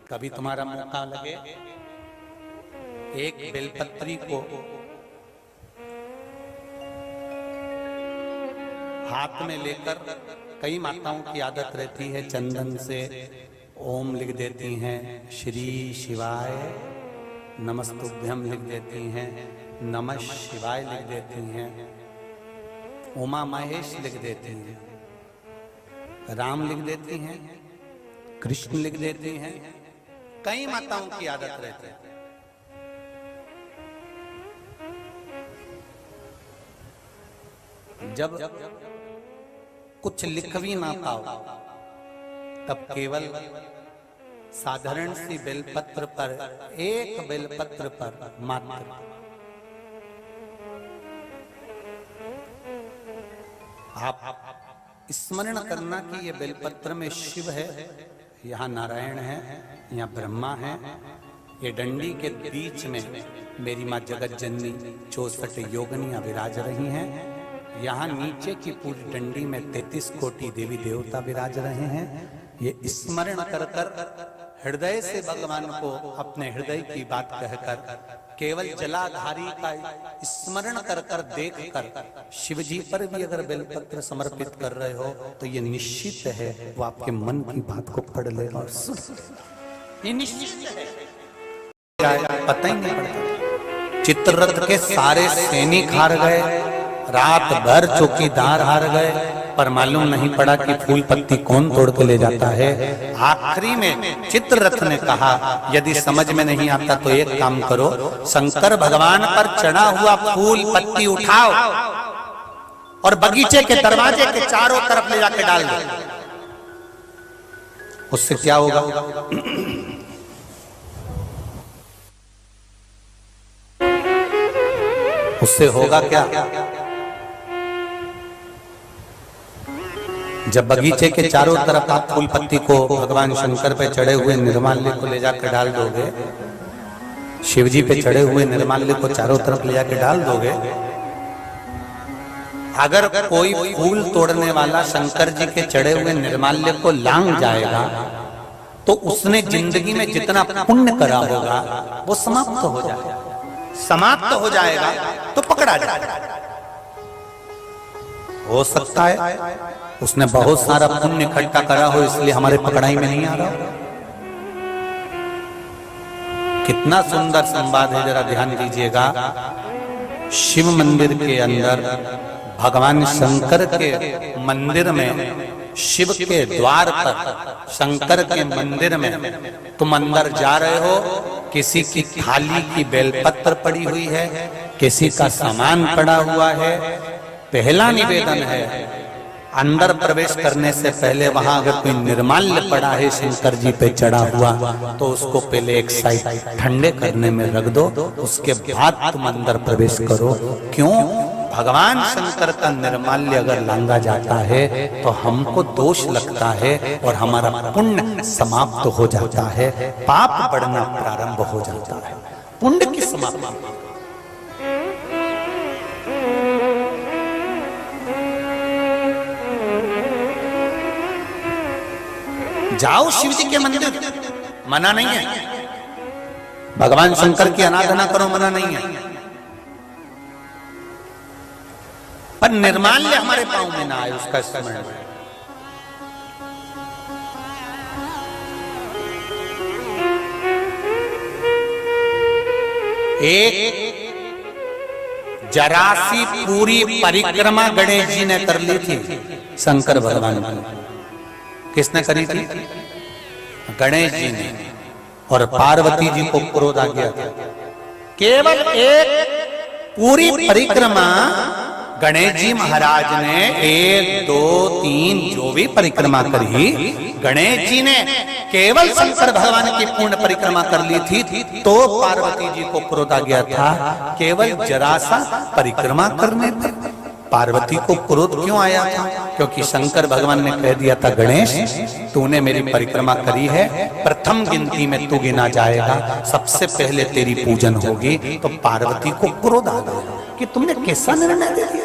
कभी तुम्हारा मौका लगे एक बेलपत्री को हाथ में लेकर, कई माताओं की आदत रहती है चंदन से ओम लिख देती हैं, श्री शिवाय नमस्तुभ्यम लिख देती हैं, नमः शिवाय लिख देती हैं, उमा महेश लिख देती हैं, राम लिख देती हैं, कृष्ण लिख देती हैं। कई माताओं की आदत रहती है। जब कुछ लिख भी ना पाओ तब केवल साधारण सी बेलपत्र पर, एक बेलपत्र पर मात्र आप स्मरण करना कि ये बेलपत्र में शिव है, यहाँ नारायण है, यहाँ ब्रह्मा है, ये डंडी के बीच में मेरी माँ जगत जननी 64 योगिनियां विराज रही हैं, यहाँ नीचे की पूरी डंडी में 33 कोटि देवी देवता विराज रहे हैं। ये स्मरण कर कर हृदय से भगवान को अपने हृदय की बात कहकर केवल जलाधारी का स्मरण कर कर देख कर शिव जी पर भी अगर बेलपत्र समर्पित कर रहे हो तो ये निश्चित है वो आपके मन की बात को पढ़ लेगा और सुन, ये निश्चित है, पता ही नहीं पड़ता। चित्ररथ के सारे सैनिक हार गए, रात भर चौकीदार हार गए, पर मालूम नहीं पड़ा कि फूल पत्ती कौन तोड़ के ले जाता है। आखिरी में चित्ररथ ने कहा यदि समझ में नहीं आता तो एक काम करो, शंकर भगवान पर चढ़ा हुआ फूल पत्ती उठाओ और बगीचे के दरवाजे के चारों तरफ ले जाके डाल दो। उससे क्या होगा? उससे होगा क्या? जब बगीचे के चारों तरफ आप फूल पत्ती को भगवान शंकर पे चढ़े हुए निर्माल्य को ले जाकर डाल दोगे, शिव जी पे चढ़े हुए निर्माल्य को चारों तरफ ले जाकर डाल दोगे, अगर कोई फूल तोड़ने वाला शंकर जी के चढ़े हुए निर्माल्य को लांग जाएगा तो उसने जिंदगी में जितना पुण्य करा होगा वो समाप्त हो जाएगा, समाप्त हो जाएगा तो पकड़ा जाएगा। हो सकता है उसने बहुत सारा पुण्य इकट्ठा करा हो इसलिए हमारे पकड़ाई में नहीं आ रहा। कितना सुंदर संवाद है, जरा ध्यान दीजिएगा। शिव मंदिर के अंदर भगवान शंकर के मंदिर में, शिव के द्वार पर शंकर के मंदिर में तुम अंदर जा रहे हो, किसी की थाली की बेलपत्र पड़ी हुई है, किसी का सामान पड़ा हुआ है। पहला निवेदन है अंदर प्रवेश करने से पहले वहां अगर कोई निर्माल्य पड़ा है शंकर जी पे चढ़ा हुआ तो उसको पहले एक साइड ठंडे करने में रख दो, उसके बाद तुम अंदर प्रवेश करो। क्यों? भगवान शंकर का निर्माल्य अगर लांगा जाता है तो हमको दोष लगता है और हमारा पुण्य समाप्त हो जाता है, पाप बढ़ना प्रारंभ हो जाता है। पुण्य की समाप्ति। जाओ शिव जी के मंदिर, मना नहीं है। भगवान शंकर की आराधना करो, मना नहीं है, पर निर्माल्य हमारे पांव में ना आए उसका स्मरण। एक जरासी पूरी परिक्रमा गणेश जी ने कर ली थी शंकर भगवान की। किसने करी थी? गणेश जी ने। और पार्वती जी को क्रोध आ गया था। केवल एक पूरी परिक्रमा गणेश जी महाराज ने 1, 2, 3 जो भी परिक्रमा करी, गणेश जी ने केवल शंकर भगवान की पूर्ण परिक्रमा कर ली थी तो पार्वती जी को क्रोध आ गया था। केवल जरा सा परिक्रमा करने पर पार्वती को क्रोध क्यों आया था? क्योंकि शंकर भगवान ने कह दिया था गणेश तूने मेरी परिक्रमा करी है, प्रथम गिनती में तू गिना जाएगा, सबसे पहले तेरी पूजन होगी। तो पार्वती को क्रोध आ गया कि तुमने कैसा निर्णय दे दिया,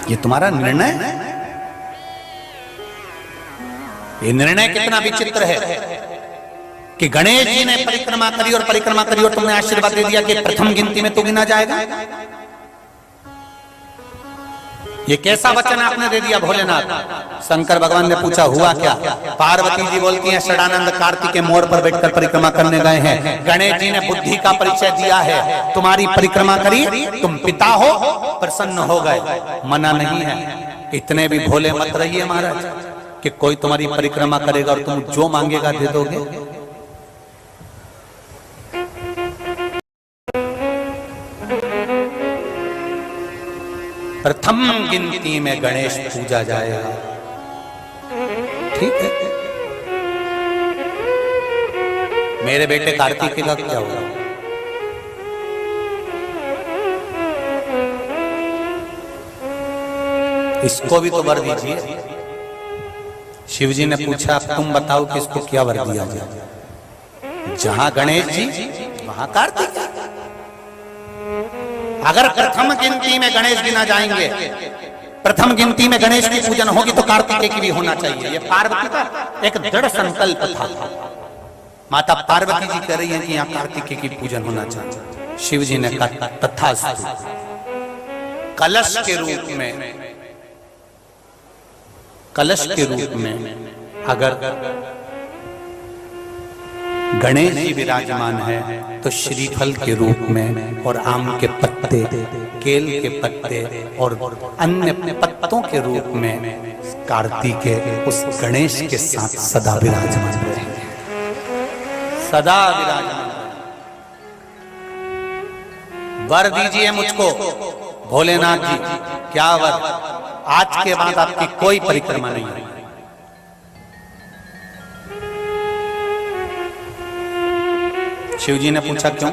ये तुम्हारा निर्णय है? ये निर्णय कितना विचित्र है कि गणेश जी ने परिक्रमा करी और तुमने आशीर्वाद दे दिया कि प्रथम गिनती में तू गिना जाएगा। ये कैसा वचन आपने दे दिया भोलेनाथ? शंकर भगवान ने पूछा हुआ क्या? पार्वती जी बोलती हैं षडानंद कार्तिक के मोड़ पर बैठकर परिक्रमा करने गए हैं। गणेश जी ने बुद्धि का परिचय दिया है, तुम्हारी परिक्रमा करी, तुम पिता हो, प्रसन्न हो गए, मना नहीं है। इतने भी भोले मत रहिए महाराज कि कोई तुम्हारी परिक्रमा करेगा और तुम जो मांगेगा दे दोगे। प्रथम गिनती में गणेश पूजा जाएगा, ठीक है। मेरे बेटे कार्तिक का क्या होगा? इसको भी तो वर दीजिए। शिव जी ने पूछा तुम बताओ कि इसको क्या वर दिया जाए? जहां गणेश जी वहां कार्तिक। अगर प्रथम गिनती में गणेश गिना जाएंगे, प्रथम गिनती में गणेश की पूजन होगी तो कार्तिकेय की भी होना चाहिए। ये पार्वती का एक दृढ़ संकल्प था। माता पार्वती जी कह रही हैं कि यहाँ कार्तिकेय की पूजन होना चाहिए। शिव जी ने कहा तथास्तु। कलश के रूप में अगर गणेश जी विराजमान है तो श्रीफल के रूप में और आम के पत्ते, केल के पत्ते और अन्य पत्तों के रूप में कार्तिकेय उस गणेश के साथ सदा विराजमान रहेंगे, सदा विराजमान। वर दीजिए मुझको भोलेनाथ जी। क्या वर? आज के बाद आपकी कोई परिक्रमा नहीं है। शिव जी ने पूछा क्यों?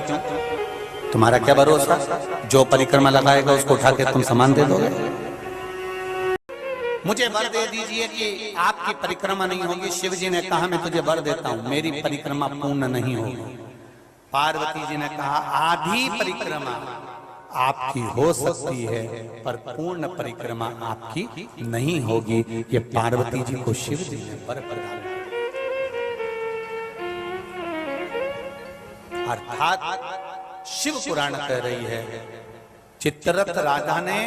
तुम्हारा क्या भरोसा? जो परिक्रमा लगाएगा उसको उठा के तुम सामान दे दोगे? मुझे वर दे दीजिए कि आपकी परिक्रमा नहीं होगी। शिव जी ने कहा मैं तुझे वर देता हूं, मेरी परिक्रमा पूर्ण नहीं होगी। पार्वती जी ने कहा आधी परिक्रमा आपकी हो सकती है पर पूर्ण परिक्रमा आपकी नहीं होगी। ये पार्वती जी को शिव जी ने वर प्रदान किया। अर्थात शिव पुराण कह रही है चित्ररथ राजा ने